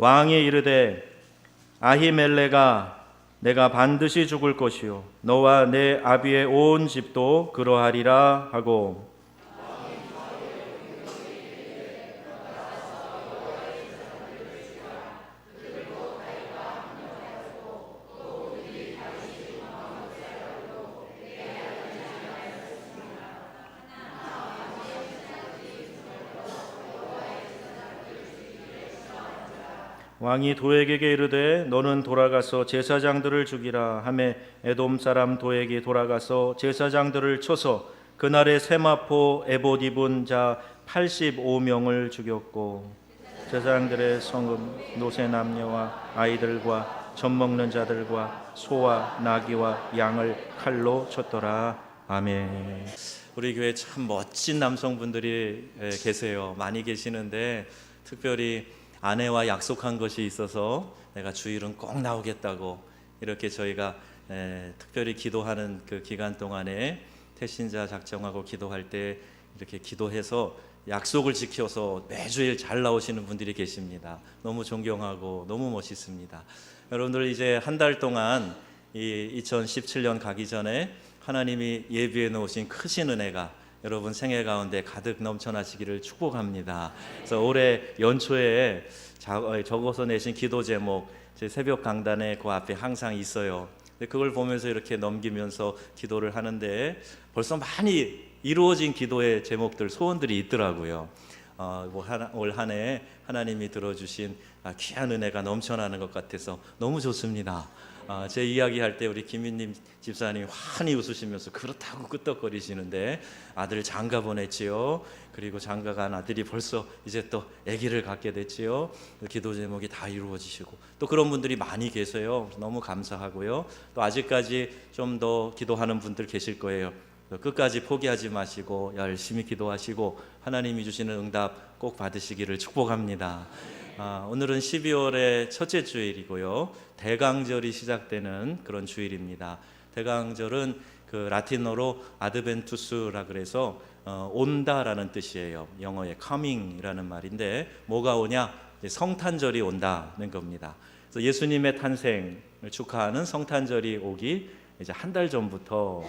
왕이 이르되 아히멜레가 내가 반드시 죽을 것이요 너와 내 아비의 온 집도 그러하리라 하고 왕이 도액에게 이르되 너는 돌아가서 제사장들을 죽이라 하매 에돔 사람 도액이 돌아가서 제사장들을 쳐서 그날에 세마포 에봇 입은 자 85명을 죽였고 제사장들의 성읍 노새 남녀와 아이들과 젖 먹는 자들과 소와 나귀와 양을 칼로 쳤더라. 아멘. 우리 교회 참 멋진 남성분들이 계세요. 많이 계시는데 특별히 아내와 약속한 것이 있어서 내가 주일은 꼭 나오겠다고 이렇게 저희가 특별히 기도하는 그 기간 동안에 태신자 작정하고 기도할 때 이렇게 기도해서 약속을 지켜서 매주일 잘 나오시는 분들이 계십니다. 너무 존경하고 너무 멋있습니다. 여러분들 이제 한 달 동안 이 2017년 가기 전에 하나님이 예비해 놓으신 크신 은혜가 여러분 생애 가운데 가득 넘쳐나시기를 축복합니다. 그래서 올해 연초에 적어서 내신 기도 제목 제 새벽 강단에 그 앞에 항상 있어요. 그걸 보면서 이렇게 넘기면서 기도를 하는데 벌써 많이 이루어진 기도의 제목들, 소원들이 있더라고요. 올 한 해 하나님이 들어주신 귀한 은혜가 넘쳐나는 것 같아서 너무 좋습니다. 제 이야기할 때 우리 김민님 집사님 환히 웃으시면서 그렇다고 끄떡거리시는데 아들 장가 보냈지요. 그리고 장가 간 아들이 벌써 이제 또 아기를 갖게 됐지요. 기도 제목이 다 이루어지시고 또 그런 분들이 많이 계세요. 너무 감사하고요. 또 아직까지 좀 더 기도하는 분들 계실 거예요. 끝까지 포기하지 마시고 열심히 기도하시고 하나님이 주시는 응답 꼭 받으시기를 축복합니다. 오늘은 12월의 첫째 주일이고요. 대강절이 시작되는 그런 주일입니다. 대강절은 그 라틴어로 아드벤투스라 그래서 온다라는 뜻이에요. 영어의 coming이라는 말인데 뭐가 오냐? 성탄절이 온다는 겁니다. 그래서 예수님의 탄생을 축하하는 성탄절이 오기 이제 한 달 전부터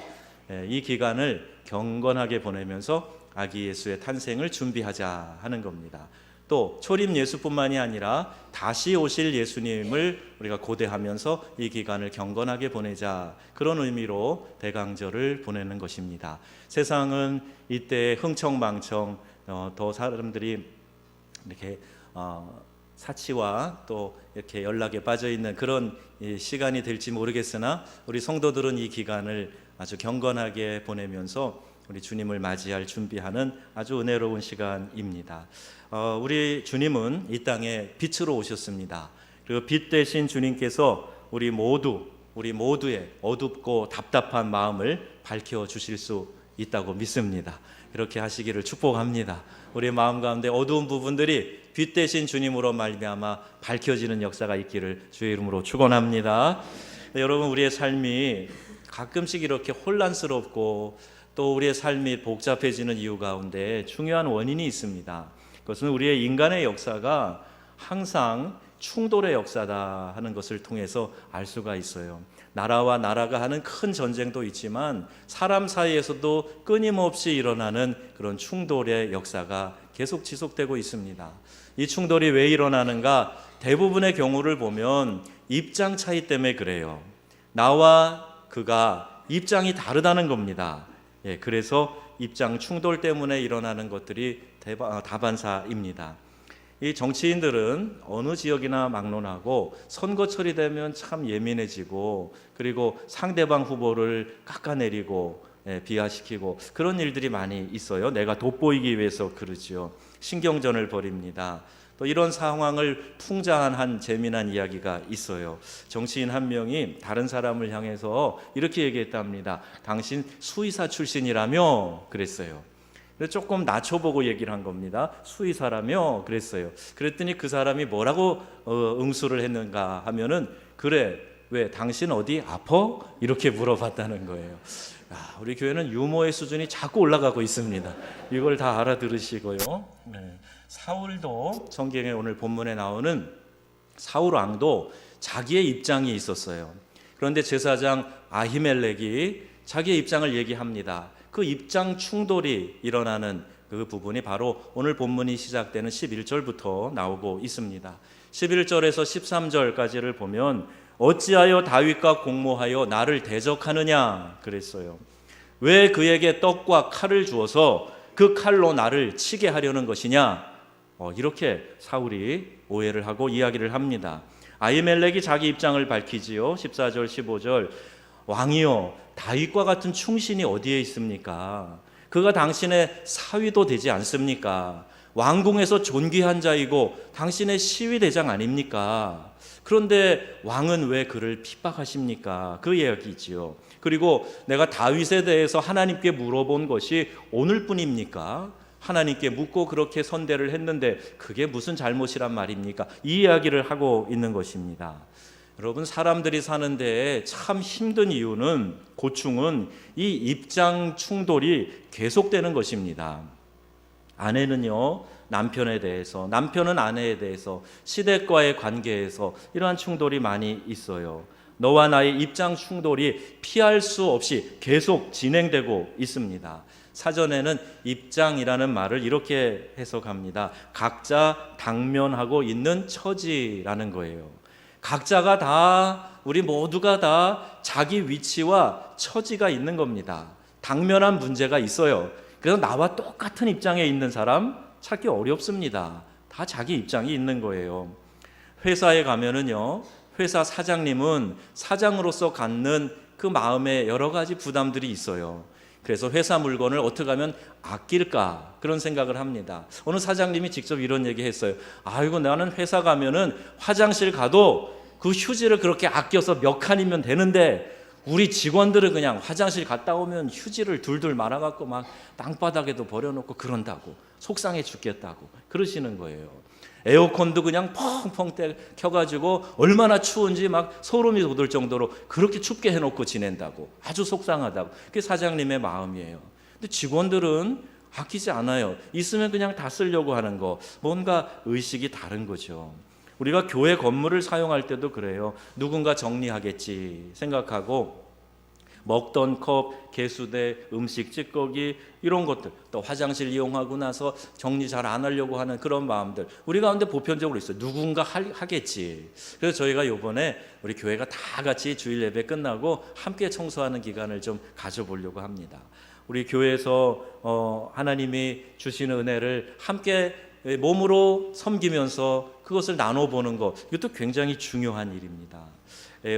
이 기간을 경건하게 보내면서 아기 예수의 탄생을 준비하자 하는 겁니다. 또 초림 예수뿐만이 아니라 다시 오실 예수님을 우리가 고대하면서 이 기간을 경건하게 보내자 그런 의미로 대강절을 보내는 것입니다. 세상은 이때 흥청망청 더 사람들이 이렇게 사치와 또 이렇게 연락에 빠져 있는 그런 시간이 될지 모르겠으나 우리 성도들은 이 기간을 아주 경건하게 보내면서 우리 주님을 맞이할 준비하는 아주 은혜로운 시간입니다. 우리 주님은 이 땅에 빛으로 오셨습니다. 그리고 빛 대신 주님께서 우리 모두의 어둡고 답답한 마음을 밝혀 주실 수 있다고 믿습니다. 그렇게 하시기를 축복합니다. 우리 마음 가운데 어두운 부분들이 빛 대신 주님으로 말미암아 밝혀지는 역사가 있기를 주의 이름으로 축원합니다. 여러분 우리의 삶이 가끔씩 이렇게 혼란스럽고 또 우리의 삶이 복잡해지는 이유 가운데 중요한 원인이 있습니다. 그것은 우리의 인간의 역사가 항상 충돌의 역사다 하는 것을 통해서 알 수가 있어요. 나라와 나라가 하는 큰 전쟁도 있지만 사람 사이에서도 끊임없이 일어나는 그런 충돌의 역사가 계속 지속되고 있습니다. 이 충돌이 왜 일어나는가? 대부분의 경우를 보면 입장 차이 때문에 그래요. 나와 그가 입장이 다르다는 겁니다. 그래서 입장 충돌 때문에 일어나는 것들이 다반사입니다. 이 정치인들은 어느 지역이나 막론하고 선거철이 되면 참 예민해지고 그리고 상대방 후보를 깎아내리고 비하시키고 그런 일들이 많이 있어요. 내가 돋보이기 위해서 그러지요. 신경전을 벌입니다. 또 이런 상황을 풍자한 한 재미난 이야기가 있어요. 정치인 한 명이 다른 사람을 향해서 이렇게 얘기했답니다. 당신 수의사 출신이라며 그랬어요. 조금 낮춰보고 얘기를 한 겁니다. 수의사라며 그랬어요. 그랬더니 그 사람이 뭐라고 응수를 했는가 하면은 그래 왜 당신 어디 아파? 이렇게 물어봤다는 거예요. 우리 교회는 유머의 수준이 자꾸 올라가고 있습니다. 이걸 다 알아들으시고요. 사울도 성경에 오늘 본문에 나오는 사울 왕도 자기의 입장이 있었어요. 그런데 제사장 아히멜렉이 자기의 입장을 얘기합니다. 그 입장 충돌이 일어나는 그 부분이 바로 오늘 본문이 시작되는 11절부터 나오고 있습니다. 11절에서 13절까지를 보면 어찌하여 다윗과 공모하여 나를 대적하느냐 그랬어요. 왜 그에게 떡과 칼을 주어서 그 칼로 나를 치게 하려는 것이냐, 이렇게 사울이 오해를 하고 이야기를 합니다. 아히멜렉이 자기 입장을 밝히지요. 14절 15절 왕이여 다윗과 같은 충신이 어디에 있습니까? 그가 당신의 사위도 되지 않습니까? 왕궁에서 존귀한 자이고 당신의 시위대장 아닙니까? 그런데 왕은 왜 그를 핍박하십니까? 그 이야기지요. 그리고 내가 다윗에 대해서 하나님께 물어본 것이 오늘뿐입니까? 하나님께 묻고 그렇게 선대를 했는데 그게 무슨 잘못이란 말입니까? 이 이야기를 하고 있는 것입니다. 여러분, 사람들이 사는데 참 힘든 이유는, 고충은 이 입장 충돌이 계속되는 것입니다. 아내는요 남편에 대해서, 남편은 아내에 대해서, 시댁과의 관계에서 이러한 충돌이 많이 있어요. 너와 나의 입장 충돌이 피할 수 없이 계속 진행되고 있습니다. 사전에는 입장이라는 말을 이렇게 해석합니다. 각자 당면하고 있는 처지라는 거예요. 각자가 다, 우리 모두가 다 자기 위치와 처지가 있는 겁니다. 당면한 문제가 있어요. 그래서 나와 똑같은 입장에 있는 사람 찾기 어렵습니다. 다 자기 입장이 있는 거예요. 회사에 가면은요, 회사 사장님은 사장으로서 갖는 그 마음에 여러 가지 부담들이 있어요. 그래서 회사 물건을 어떻게 하면 아낄까, 그런 생각을 합니다. 어느 사장님이 직접 이런 얘기 했어요. 아이고, 나는 회사 가면은 화장실 가도 그 휴지를 그렇게 아껴서 몇 칸이면 되는데 우리 직원들은 그냥 화장실 갔다 오면 휴지를 둘둘 말아갖고 막 땅바닥에도 버려놓고 그런다고, 속상해 죽겠다고 그러시는 거예요. 에어컨도 그냥 펑펑 켜가지고 얼마나 추운지 막 소름이 돋을 정도로 그렇게 춥게 해놓고 지낸다고, 아주 속상하다고. 그게 사장님의 마음이에요. 근데 직원들은 아끼지 않아요. 있으면 그냥 다 쓰려고 하는 거, 뭔가 의식이 다른 거죠. 우리가 교회 건물을 사용할 때도 그래요. 누군가 정리하겠지 생각하고 먹던 컵, 개수대, 음식 찌꺼기 이런 것들, 또 화장실 이용하고 나서 정리 잘 안 하려고 하는 그런 마음들 우리 가운데 보편적으로 있어요. 누군가 하겠지. 그래서 저희가 이번에 우리 교회가 다 같이 주일 예배 끝나고 함께 청소하는 기간을 좀 가져보려고 합니다. 우리 교회에서 하나님이 주시는 은혜를 함께 몸으로 섬기면서 그것을 나눠보는 것, 이것도 굉장히 중요한 일입니다.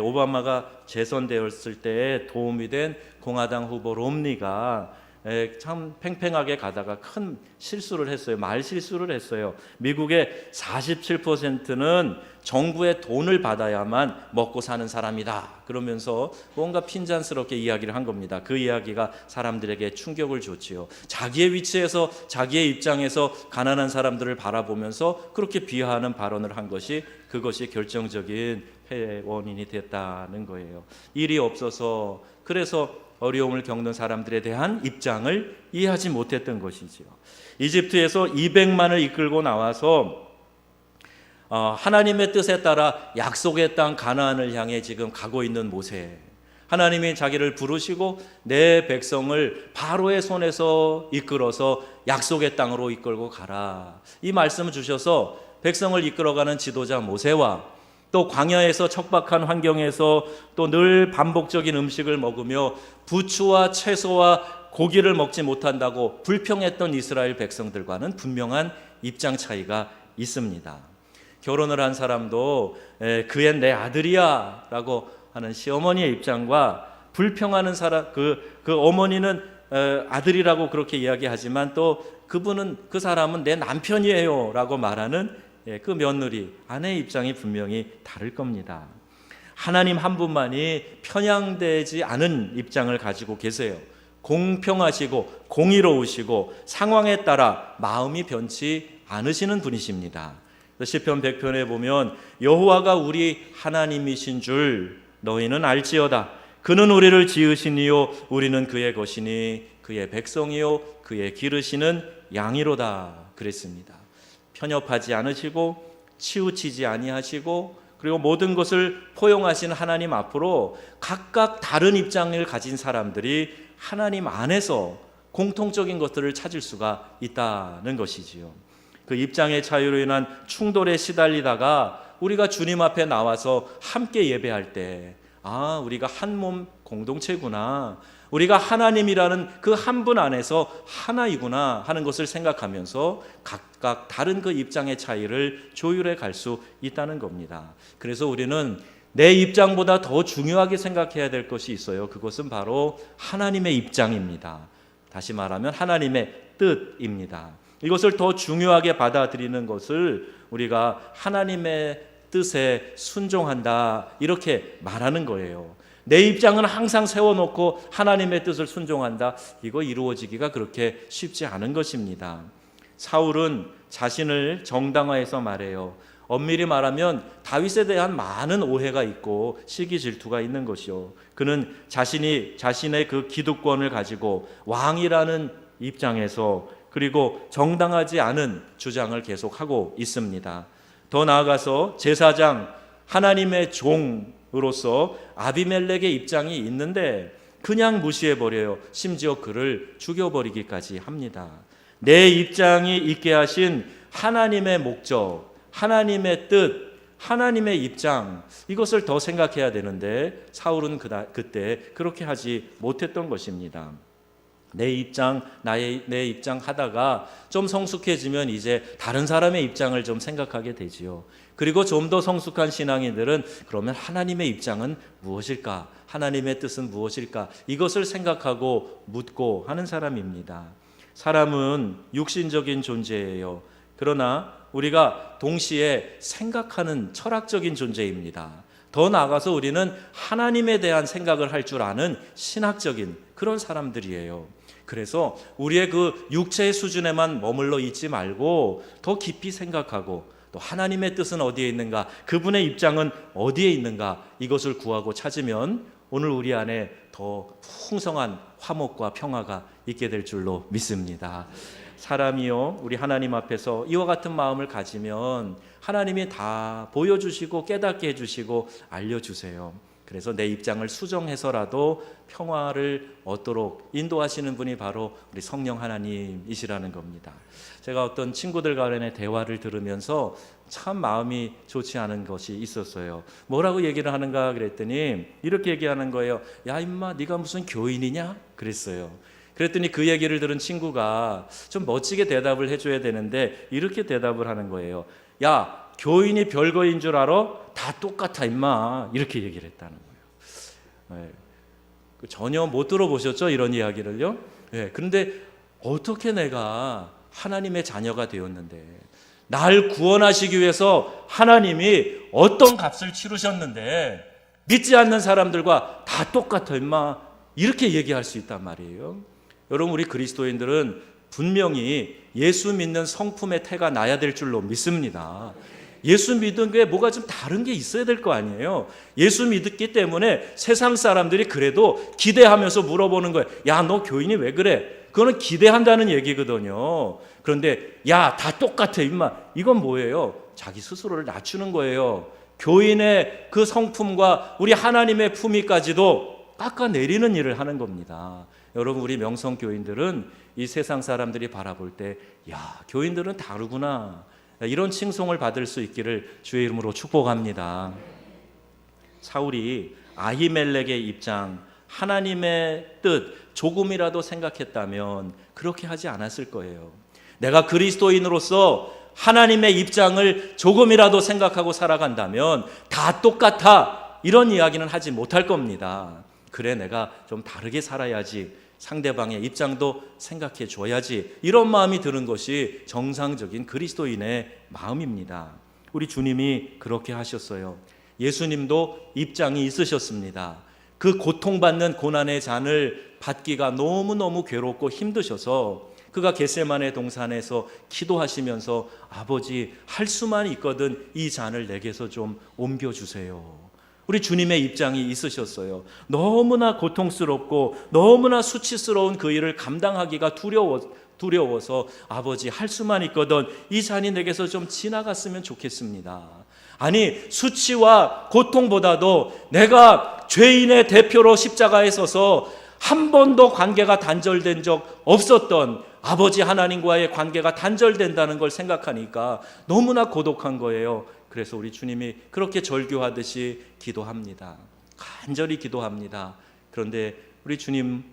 오바마가 재선되었을 때 도움이 된 공화당 후보 롬니가 참 팽팽하게 가다가 큰 실수를 했어요. 말 실수를 했어요. 미국의 47%는 정부의 돈을 받아야만 먹고 사는 사람이다 그러면서 뭔가 핀잔스럽게 이야기를 한 겁니다. 그 이야기가 사람들에게 충격을 줬지요. 자기의 위치에서, 자기의 입장에서 가난한 사람들을 바라보면서 그렇게 비하하는 발언을 한 것이, 그것이 결정적인 폐의 원인이 됐다는 거예요. 일이 없어서, 그래서 어려움을 겪는 사람들에 대한 입장을 이해하지 못했던 것이지요. 이집트에서 200만을 이끌고 나와서 하나님의 뜻에 따라 약속의 땅 가나안을 향해 지금 가고 있는 모세, 하나님이 자기를 부르시고 내 백성을 바로의 손에서 이끌어서 약속의 땅으로 이끌고 가라, 이 말씀을 주셔서 백성을 이끌어가는 지도자 모세와 또 광야에서 척박한 환경에서 또 늘 반복적인 음식을 먹으며 부추와 채소와 고기를 먹지 못한다고 불평했던 이스라엘 백성들과는 분명한 입장 차이가 있습니다. 결혼을 한 사람도 그의 내 아들이야 라고 하는 시어머니의 입장과, 불평하는 사람, 그 어머니는 아들이라고 그렇게 이야기하지만 또 그 사람은 내 남편이에요 라고 말하는 그 며느리, 아내의 입장이 분명히 다를 겁니다. 하나님 한 분만이 편향되지 않은 입장을 가지고 계세요. 공평하시고 공의로우시고 상황에 따라 마음이 변치 않으시는 분이십니다. 시편 100편에 보면 여호와가 우리 하나님이신 줄 너희는 알지어다. 그는 우리를 지으신 이요 우리는 그의 것이니 그의 백성이요 그의 기르시는 양이로다 그랬습니다. 편협하지 않으시고 치우치지 아니하시고 그리고 모든 것을 포용하신 하나님 앞으로 각각 다른 입장을 가진 사람들이 하나님 안에서 공통적인 것들을 찾을 수가 있다는 것이지요. 그 입장의 차이로 인한 충돌에 시달리다가 우리가 주님 앞에 나와서 함께 예배할 때 우리가 한 몸 공동체구나, 우리가 하나님이라는 그 한 분 안에서 하나이구나 하는 것을 생각하면서 각각 다른 그 입장의 차이를 조율해 갈 수 있다는 겁니다. 그래서 우리는 내 입장보다 더 중요하게 생각해야 될 것이 있어요. 그것은 바로 하나님의 입장입니다. 다시 말하면 하나님의 뜻입니다. 이것을 더 중요하게 받아들이는 것을 우리가 하나님의 뜻에 순종한다 이렇게 말하는 거예요. 내 입장은 항상 세워놓고 하나님의 뜻을 순종한다, 이거 이루어지기가 그렇게 쉽지 않은 것입니다. 사울은 자신을 정당화해서 말해요. 엄밀히 말하면 다윗에 대한 많은 오해가 있고 시기 질투가 있는 것이요. 그는 자신의 그 기득권을 가지고 왕이라는 입장에서 그리고 정당하지 않은 주장을 계속하고 있습니다. 더 나아가서 제사장 하나님의 종으로서 아비멜렉의 입장이 있는데 그냥 무시해버려요. 심지어 그를 죽여버리기까지 합니다. 내 입장이 있게 하신 하나님의 목적, 하나님의 뜻, 하나님의 입장, 이것을 더 생각해야 되는데 사울은 그때 그렇게 하지 못했던 것입니다. 내 입장 하다가 좀 성숙해지면 이제 다른 사람의 입장을 좀 생각하게 되지요. 그리고 좀 더 성숙한 신앙인들은 그러면 하나님의 입장은 무엇일까? 하나님의 뜻은 무엇일까? 이것을 생각하고 묻고 하는 사람입니다. 사람은 육신적인 존재예요. 그러나 우리가 동시에 생각하는 철학적인 존재입니다. 더 나아가서 우리는 하나님에 대한 생각을 할 줄 아는 신학적인 그런 사람들이에요. 그래서 우리의 그 육체의 수준에만 머물러 있지 말고 더 깊이 생각하고 또 하나님의 뜻은 어디에 있는가, 그분의 입장은 어디에 있는가, 이것을 구하고 찾으면 오늘 우리 안에 더 풍성한 화목과 평화가 있게 될 줄로 믿습니다. 사람이요, 우리 하나님 앞에서 이와 같은 마음을 가지면 하나님이 다 보여주시고 깨닫게 해주시고 알려주세요. 그래서 내 입장을 수정해서라도 평화를 얻도록 인도하시는 분이 바로 우리 성령 하나님이시라는 겁니다. 제가 어떤 친구들 간의 대화를 들으면서 참 마음이 좋지 않은 것이 있었어요. 뭐라고 얘기를 하는가 그랬더니 이렇게 얘기하는 거예요. 야 임마, 네가 무슨 교인이냐? 그랬어요. 그랬더니 그 얘기를 들은 친구가 좀 멋지게 대답을 해줘야 되는데 이렇게 대답을 하는 거예요. 야, 교인이 별거인 줄 알아? 다 똑같아 임마. 이렇게 얘기를 했다는 거예요. 전혀 못 들어보셨죠? 이런 이야기를요. 그런데 어떻게 내가 하나님의 자녀가 되었는데, 날 구원하시기 위해서 하나님이 어떤 값을 치르셨는데 믿지 않는 사람들과 다 똑같아 임마, 이렇게 얘기할 수 있단 말이에요. 여러분, 우리 그리스도인들은 분명히 예수 믿는 성품의 태가 나야 될 줄로 믿습니다. 예수 믿은 게 뭐가 좀 다른 게 있어야 될 거 아니에요. 예수 믿었기 때문에 세상 사람들이 그래도 기대하면서 물어보는 거예요. 야, 너 교인이 왜 그래? 그거는 기대한다는 얘기거든요. 그런데 야, 다 똑같아 임마, 이건 뭐예요? 자기 스스로를 낮추는 거예요. 교인의 그 성품과 우리 하나님의 품위까지도 깎아내리는 일을 하는 겁니다. 여러분, 우리 명성교인들은 이 세상 사람들이 바라볼 때 야, 교인들은 다르구나, 이런 칭송을 받을 수 있기를 주의 이름으로 축복합니다. 사울이 아히멜렉의 입장, 하나님의 뜻 조금이라도 생각했다면 그렇게 하지 않았을 거예요. 내가 그리스도인으로서 하나님의 입장을 조금이라도 생각하고 살아간다면 다 똑같아, 이런 이야기는 하지 못할 겁니다. 그래, 내가 좀 다르게 살아야지, 상대방의 입장도 생각해 줘야지, 이런 마음이 드는 것이 정상적인 그리스도인의 마음입니다. 우리 주님이 그렇게 하셨어요. 예수님도 입장이 있으셨습니다. 그 고통받는 고난의 잔을 받기가 너무너무 괴롭고 힘드셔서 그가 겟세마네 동산에서 기도하시면서 아버지, 할 수만 있거든 이 잔을 내게서 좀 옮겨주세요. 우리 주님의 입장이 있으셨어요. 너무나 고통스럽고 너무나 수치스러운 그 일을 감당하기가 두려워서 아버지 할 수만 있거든 이 잔이 내게서 좀 지나갔으면 좋겠습니다. 아니 수치와 고통보다도 내가 죄인의 대표로 십자가에 서서 한 번도 관계가 단절된 적 없었던 아버지 하나님과의 관계가 단절된다는 걸 생각하니까 너무나 고독한 거예요. 그래서 우리 주님이 그렇게 절규하듯이 기도합니다. 간절히 기도합니다. 그런데 우리 주님,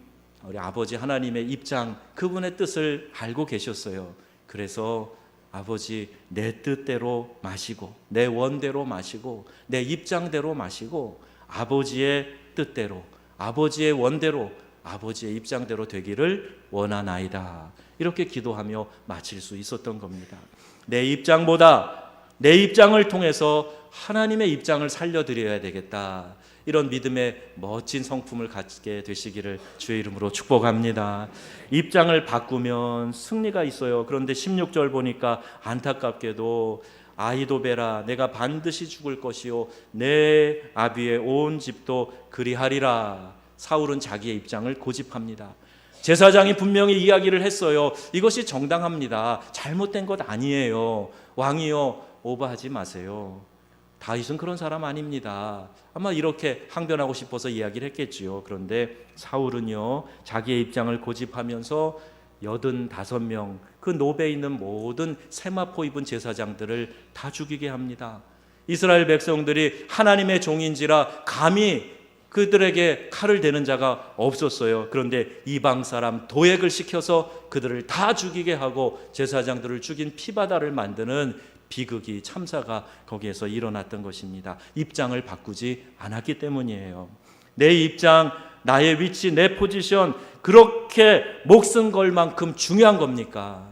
우리 아버지 하나님의 입장, 그분의 뜻을 알고 계셨어요. 그래서 아버지 내 뜻대로 마시고 내 원대로 마시고 내 입장대로 마시고 아버지의 뜻대로 아버지의 원대로 아버지의 입장대로 되기를 원하나이다. 이렇게 기도하며 마칠 수 있었던 겁니다. 내 입장보다 내 입장을 통해서 하나님의 입장을 살려드려야 되겠다. 이런 믿음의 멋진 성품을 갖게 되시기를 주의 이름으로 축복합니다. 입장을 바꾸면 승리가 있어요. 그런데 16절 보니까 안타깝게도 아히도베라 내가 반드시 죽을 것이요 내 아비의 온 집도 그리하리라. 사울은 자기의 입장을 고집합니다. 제사장이 분명히 이야기를 했어요. 이것이 정당합니다. 잘못된 것 아니에요. 왕이요 오버하지 마세요. 다윗은 그런 사람 아닙니다. 아마 이렇게 항변하고 싶어서 이야기를 했겠지요. 그런데 사울은요 자기의 입장을 고집하면서 85명 그 노베에 있는 모든 세마포 입은 제사장들을 다 죽이게 합니다. 이스라엘 백성들이 하나님의 종인지라 감히 그들에게 칼을 대는 자가 없었어요. 그런데 이방 사람 도액을 시켜서 그들을 다 죽이게 하고 제사장들을 죽인 피바다를 만드는 비극이 참사가 거기에서 일어났던 것입니다. 입장을 바꾸지 않았기 때문이에요. 내 입장, 나의 위치, 내 포지션 그렇게 목숨 걸 만큼 중요한 겁니까?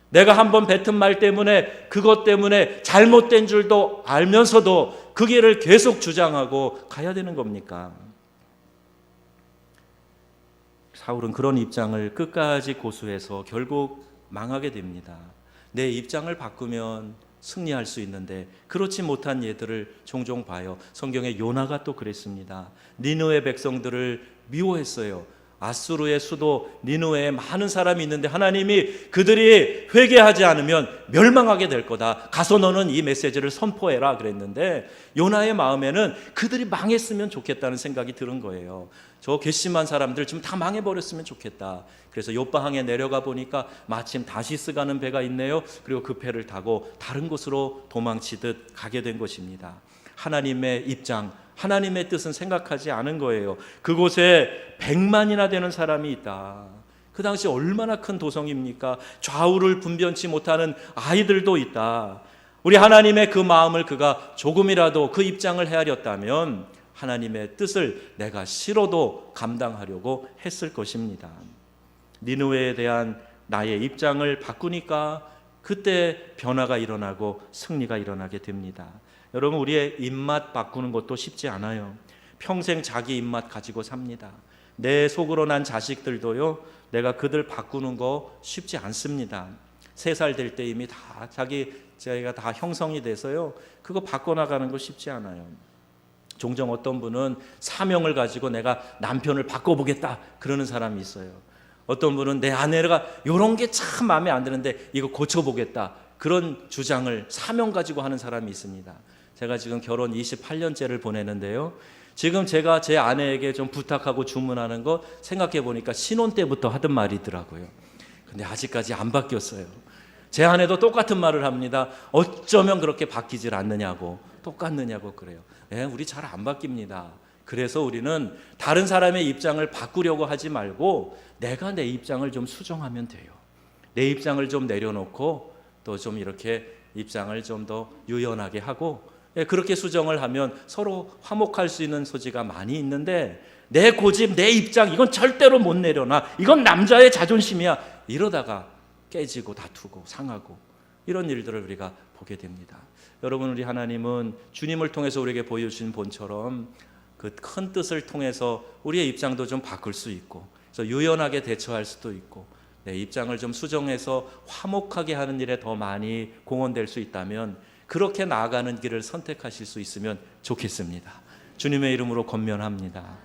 내가 한번 뱉은 말 때문에 그것 때문에 잘못된 줄도 알면서도 그 길을 계속 주장하고 가야 되는 겁니까? 사울은 그런 입장을 끝까지 고수해서 결국 망하게 됩니다. 내 입장을 바꾸면 승리할 수 있는데 그렇지 못한 예들을 종종 봐요. 성경에 요나가 또 그랬습니다. 니느웨 백성들을 미워했어요. 아수르의 수도 니느웨에 많은 사람이 있는데 하나님이 그들이 회개하지 않으면 멸망하게 될 거다. 가서 너는 이 메시지를 선포해라 그랬는데 요나의 마음에는 그들이 망했으면 좋겠다는 생각이 드는 거예요. 저 괘씸한 사람들 지금 다 망해버렸으면 좋겠다. 그래서 요바항에 내려가 보니까 마침 다시스 가는 배가 있네요. 그리고 그 배를 타고 다른 곳으로 도망치듯 가게 된 것입니다. 하나님의 입장, 하나님의 뜻은 생각하지 않은 거예요. 그곳에 100만이나 되는 사람이 있다. 그 당시 얼마나 큰 도성입니까? 좌우를 분변치 못하는 아이들도 있다. 우리 하나님의 그 마음을 그가 조금이라도 그 입장을 헤아렸다면 하나님의 뜻을 내가 싫어도 감당하려고 했을 것입니다. 니느웨에 대한 나의 입장을 바꾸니까 그때 변화가 일어나고 승리가 일어나게 됩니다. 여러분, 우리의 입맛 바꾸는 것도 쉽지 않아요. 평생 자기 입맛 가지고 삽니다. 내 속으로 난 자식들도요, 내가 그들 바꾸는 거 쉽지 않습니다. 3살 될 때 이미 다 자기가 다 형성이 돼서요, 그거 바꿔나가는 거 쉽지 않아요. 종종 어떤 분은 사명을 가지고 내가 남편을 바꿔보겠다 그러는 사람이 있어요. 어떤 분은 내 아내가 이런 게 참 마음에 안 드는데 이거 고쳐보겠다 그런 주장을 사명 가지고 하는 사람이 있습니다. 제가 지금 결혼 28년째를 보내는데요, 지금 제가 제 아내에게 좀 부탁하고 주문하는 거 생각해 보니까 신혼 때부터 하던 말이더라고요. 근데 아직까지 안 바뀌었어요. 제 아내도 똑같은 말을 합니다. 어쩌면 그렇게 바뀌질 않느냐고, 똑같느냐고 그래요. 우리 잘 안 바뀝니다. 그래서 우리는 다른 사람의 입장을 바꾸려고 하지 말고 내가 내 입장을 좀 수정하면 돼요. 내 입장을 좀 내려놓고 또 좀 이렇게 입장을 좀 더 유연하게 하고, 그렇게 수정을 하면 서로 화목할 수 있는 소지가 많이 있는데 내 고집, 내 입장 이건 절대로 못 내려놔, 이건 남자의 자존심이야, 이러다가 깨지고 다투고 상하고 이런 일들을 우리가 보게 됩니다. 여러분, 우리 하나님은 주님을 통해서 우리에게 보여주신 본처럼 그 큰 뜻을 통해서 우리의 입장도 좀 바꿀 수 있고, 그래서 유연하게 대처할 수도 있고, 내 입장을 좀 수정해서 화목하게 하는 일에 더 많이 공헌될 수 있다면 그렇게 나아가는 길을 선택하실 수 있으면 좋겠습니다. 주님의 이름으로 권면합니다.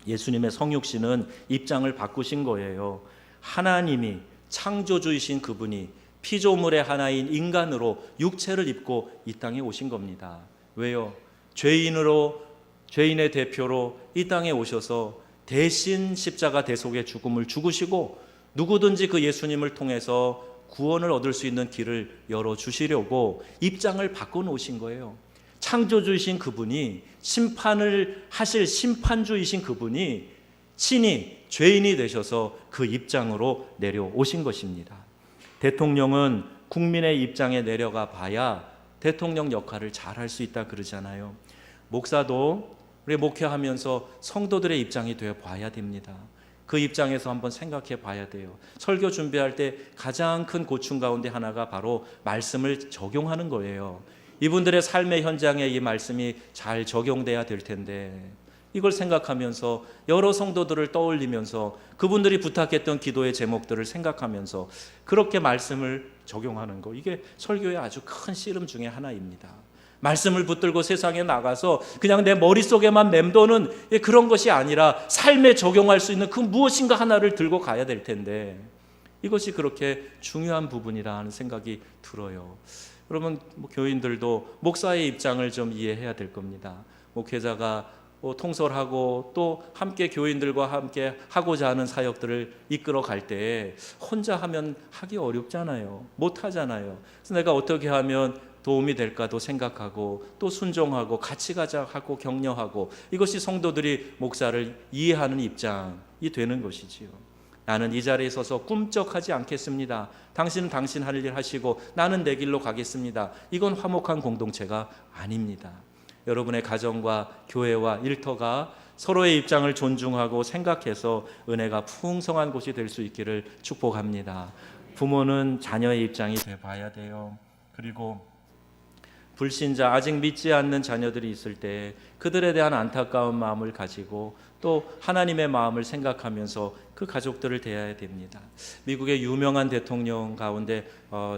예수님의 성육신은 입장을 바꾸신 거예요. 하나님이 창조주이신 그분이 피조물의 하나인 인간으로 육체를 입고 이 땅에 오신 겁니다. 왜요? 죄인의 대표로 이 땅에 오셔서 대신 십자가 대속의 죽음을 죽으시고 누구든지 그 예수님을 통해서 구원을 얻을 수 있는 길을 열어주시려고 입장을 바꿔놓으신 거예요. 창조주이신 그분이, 심판을 하실 심판주이신 그분이 친히 죄인이 되셔서 그 입장으로 내려오신 것입니다. 대통령은 국민의 입장에 내려가 봐야 대통령 역할을 잘할 수 있다 그러잖아요. 목사도 우리 목회하면서 성도들의 입장이 되어 봐야 됩니다. 그 입장에서 한번 생각해 봐야 돼요. 설교 준비할 때 가장 큰 고충 가운데 하나가 바로 말씀을 적용하는 거예요. 이분들의 삶의 현장에 이 말씀이 잘 적용돼야 될 텐데, 이걸 생각하면서 여러 성도들을 떠올리면서 그분들이 부탁했던 기도의 제목들을 생각하면서 그렇게 말씀을 적용하는 거, 이게 설교의 아주 큰 씨름 중에 하나입니다. 말씀을 붙들고 세상에 나가서 그냥 내 머릿속에만 맴도는 그런 것이 아니라 삶에 적용할 수 있는 그 무엇인가 하나를 들고 가야 될 텐데, 이것이 그렇게 중요한 부분이라 하는 생각이 들어요. 여러분, 교인들도 목사의 입장을 좀 이해해야 될 겁니다. 목회자가 통솔하고 또 함께 교인들과 함께 하고자 하는 사역들을 이끌어 갈 때 혼자 하면 하기 어렵잖아요. 못 하잖아요. 그래서 내가 어떻게 하면 도움이 될까도 생각하고 또 순종하고 같이 가자 하고 격려하고, 이것이 성도들이 목사를 이해하는 입장이 되는 것이지요. 나는 이 자리에 서서 꿈쩍하지 않겠습니다. 당신은 당신 할 일 하시고 나는 내 길로 가겠습니다. 이건 화목한 공동체가 아닙니다. 여러분의 가정과 교회와 일터가 서로의 입장을 존중하고 생각해서 은혜가 풍성한 곳이 될 수 있기를 축복합니다. 부모는 자녀의 입장이 돼봐야 돼요. 그리고 불신자, 아직 믿지 않는 자녀들이 있을 때 그들에 대한 안타까운 마음을 가지고 또 하나님의 마음을 생각하면서 그 가족들을 대해야 됩니다. 미국의 유명한 대통령 가운데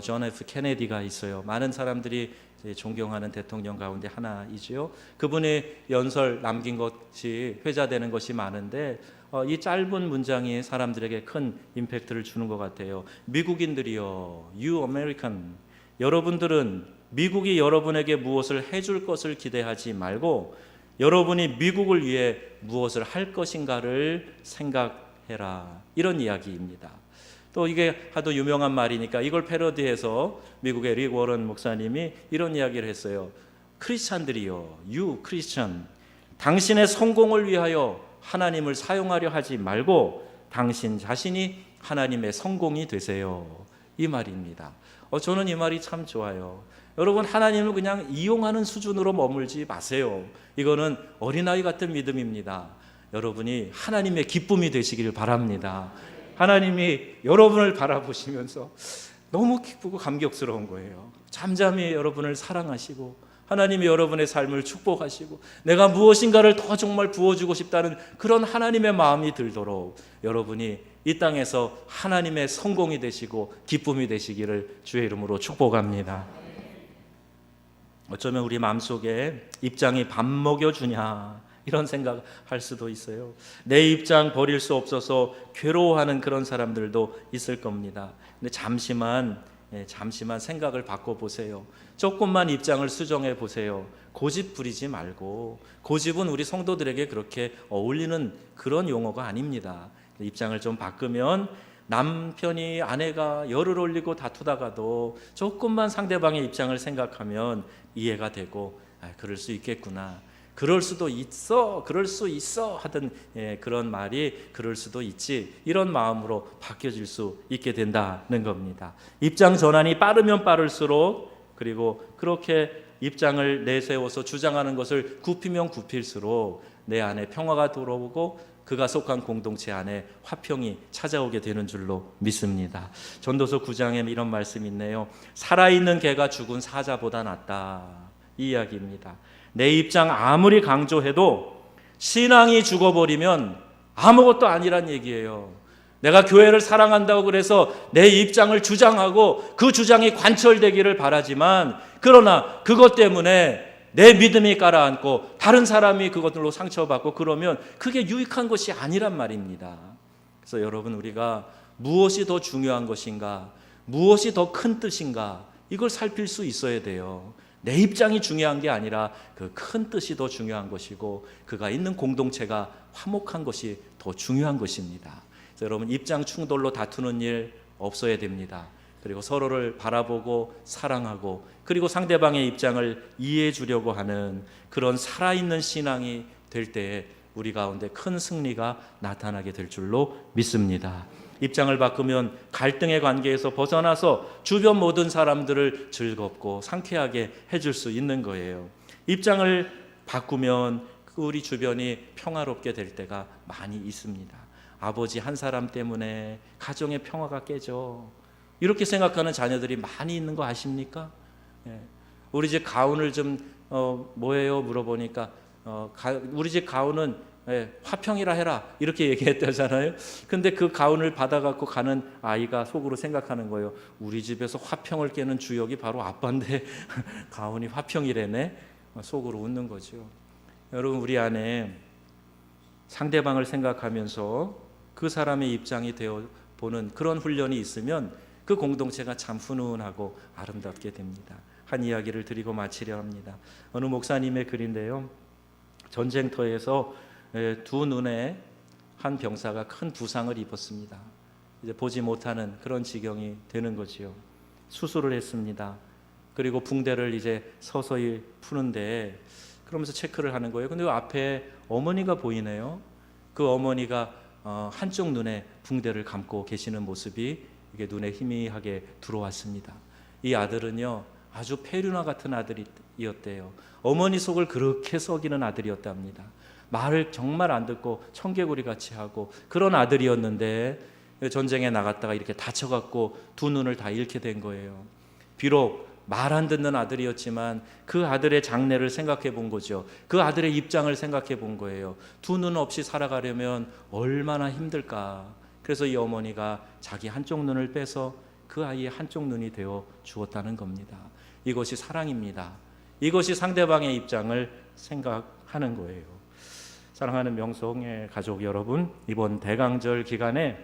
존 F 케네디가 있어요. 많은 사람들이 존경하는 대통령 가운데 하나이지요. 그분의 연설 남긴 것이 회자되는 것이 많은데 이 짧은 문장이 사람들에게 큰 임팩트를 주는 것 같아요. 미국인들이여, You American, 여러분들은 미국이 여러분에게 무엇을 해줄 것을 기대하지 말고 여러분이 미국을 위해 무엇을 할 것인가를 생각해라, 이런 이야기입니다. 또 이게 하도 유명한 말이니까 이걸 패러디해서 미국의 릭 워런 목사님이 이런 이야기를 했어요. 크리스찬들이요, You Christian, 당신의 성공을 위하여 하나님을 사용하려 하지 말고 당신 자신이 하나님의 성공이 되세요, 이 말입니다. 저는 이 말이 참 좋아요. 여러분, 하나님을 그냥 이용하는 수준으로 머물지 마세요. 이거는 어린아이 같은 믿음입니다. 여러분이 하나님의 기쁨이 되시기를 바랍니다. 하나님이 여러분을 바라보시면서 너무 기쁘고 감격스러운 거예요. 잠잠히 여러분을 사랑하시고 하나님이 여러분의 삶을 축복하시고 내가 무엇인가를 더 정말 부어주고 싶다는 그런 하나님의 마음이 들도록 여러분이 이 땅에서 하나님의 성공이 되시고 기쁨이 되시기를 주의 이름으로 축복합니다. 어쩌면 우리 마음속에 입장이 밥 먹여주냐 이런 생각할 수도 있어요. 내 입장 버릴 수 없어서 괴로워하는 그런 사람들도 있을 겁니다. 근데 잠시만 생각을 바꿔보세요. 조금만 입장을 수정해 보세요. 고집 부리지 말고, 고집은 우리 성도들에게 그렇게 어울리는 그런 용어가 아닙니다. 입장을 좀 바꾸면 남편이 아내가 열을 올리고 다투다가도 조금만 상대방의 입장을 생각하면 이해가 되고, 그럴 수 있겠구나, 그럴 수도 있어, 그럴 수 있어 하던 그런 말이 그럴 수도 있지, 이런 마음으로 바뀌어질 수 있게 된다는 겁니다. 입장 전환이 빠르면 빠를수록, 그리고 그렇게 입장을 내세워서 주장하는 것을 굽히면 굽힐수록 내 안에 평화가 들어오고 그가 속한 공동체 안에 화평이 찾아오게 되는 줄로 믿습니다. 전도서 9장에 이런 말씀이 있네요. 살아있는 개가 죽은 사자보다 낫다, 이 이야기입니다. 내 입장 아무리 강조해도 신앙이 죽어버리면 아무것도 아니란 얘기예요. 내가 교회를 사랑한다고 그래서 내 입장을 주장하고 그 주장이 관철되기를 바라지만, 그러나 그것 때문에 내 믿음이 가라앉고 다른 사람이 그것들로 상처받고 그러면 그게 유익한 것이 아니란 말입니다. 그래서 여러분, 우리가 무엇이 더 중요한 것인가, 무엇이 더 큰 뜻인가, 이걸 살필 수 있어야 돼요. 내 입장이 중요한 게 아니라 그 큰 뜻이 더 중요한 것이고, 그가 있는 공동체가 화목한 것이 더 중요한 것입니다. 그래서 여러분, 입장 충돌로 다투는 일 없어야 됩니다. 그리고 서로를 바라보고 사랑하고, 그리고 상대방의 입장을 이해해 주려고 하는 그런 살아있는 신앙이 될 때에 우리 가운데 큰 승리가 나타나게 될 줄로 믿습니다. 입장을 바꾸면 갈등의 관계에서 벗어나서 주변 모든 사람들을 즐겁고 상쾌하게 해줄 수 있는 거예요. 입장을 바꾸면 우리 주변이 평화롭게 될 때가 많이 있습니다. 아버지 한 사람 때문에 가정의 평화가 깨져, 이렇게 생각하는 자녀들이 많이 있는 거 아십니까? 우리 집 가훈을 좀 뭐예요? 물어보니까 우리 집 가훈은 화평이라 해라, 이렇게 얘기했다잖아요. 근데 그 가훈을 받아갖고 가는 아이가 속으로 생각하는 거예요. 우리 집에서 화평을 깨는 주역이 바로 아빠인데 가훈이 화평이래네. 속으로 웃는 거죠. 여러분, 우리 안에 상대방을 생각하면서 그 사람의 입장이 되어 보는 그런 훈련이 있으면 그 공동체가 참 훈훈하고 아름답게 됩니다. 한 이야기를 드리고 마치려 합니다. 어느 목사님의 글인데요, 전쟁터에서 두 눈에 한 병사가 큰 부상을 입었습니다. 이제 보지 못하는 그런 지경이 되는 거지요. 수술을 했습니다. 그리고 붕대를 이제 서서히 푸는데, 그러면서 체크를 하는 거예요. 근데 앞에 어머니가 보이네요. 그 어머니가 한쪽 눈에 붕대를 감고 계시는 모습이 이게 눈에 희미하게 들어왔습니다. 이 아들은요, 아주 페류나 같은 아들이었대요. 어머니 속을 그렇게 썩이는 아들이었답니다. 말을 정말 안 듣고 청개구리 같이 하고 그런 아들이었는데, 전쟁에 나갔다가 이렇게 다쳐갖고 두 눈을 다 잃게 된 거예요. 비록 말 안 듣는 아들이었지만 그 아들의 장래를 생각해 본 거죠. 그 아들의 입장을 생각해 본 거예요. 두 눈 없이 살아가려면 얼마나 힘들까. 그래서 이 어머니가 자기 한쪽 눈을 빼서 그 아이의 한쪽 눈이 되어 주었다는 겁니다. 이것이 사랑입니다. 이것이 상대방의 입장을 생각하는 거예요. 사랑하는 명성의 가족 여러분, 이번 대강절 기간에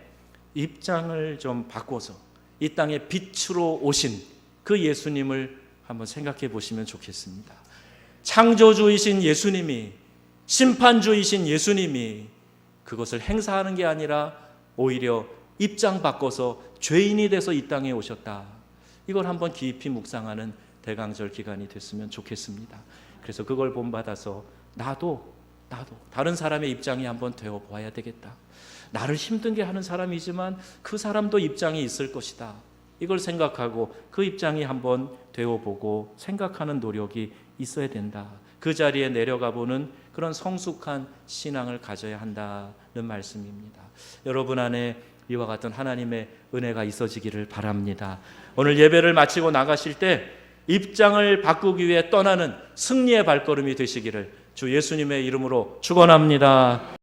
입장을 좀 바꿔서 이 땅에 빛으로 오신 그 예수님을 한번 생각해 보시면 좋겠습니다. 창조주이신 예수님이, 심판주이신 예수님이 그것을 행사하는 게 아니라 오히려 입장 바꿔서 죄인이 돼서 이 땅에 오셨다. 이걸 한번 깊이 묵상하는 대강절 기간이 됐으면 좋겠습니다. 그래서 그걸 본받아서 나도 다른 사람의 입장이 한번 되어 보아야 되겠다. 나를 힘들게 하는 사람이지만 그 사람도 입장이 있을 것이다. 이걸 생각하고 그 입장이 한번 되어보고 생각하는 노력이 있어야 된다. 그 자리에 내려가 보는 그런 성숙한 신앙을 가져야 한다는 말씀입니다. 여러분 안에 이와 같은 하나님의 은혜가 있어지기를 바랍니다. 오늘 예배를 마치고 나가실 때 입장을 바꾸기 위해 떠나는 승리의 발걸음이 되시기를 주 예수님의 이름으로 축원합니다.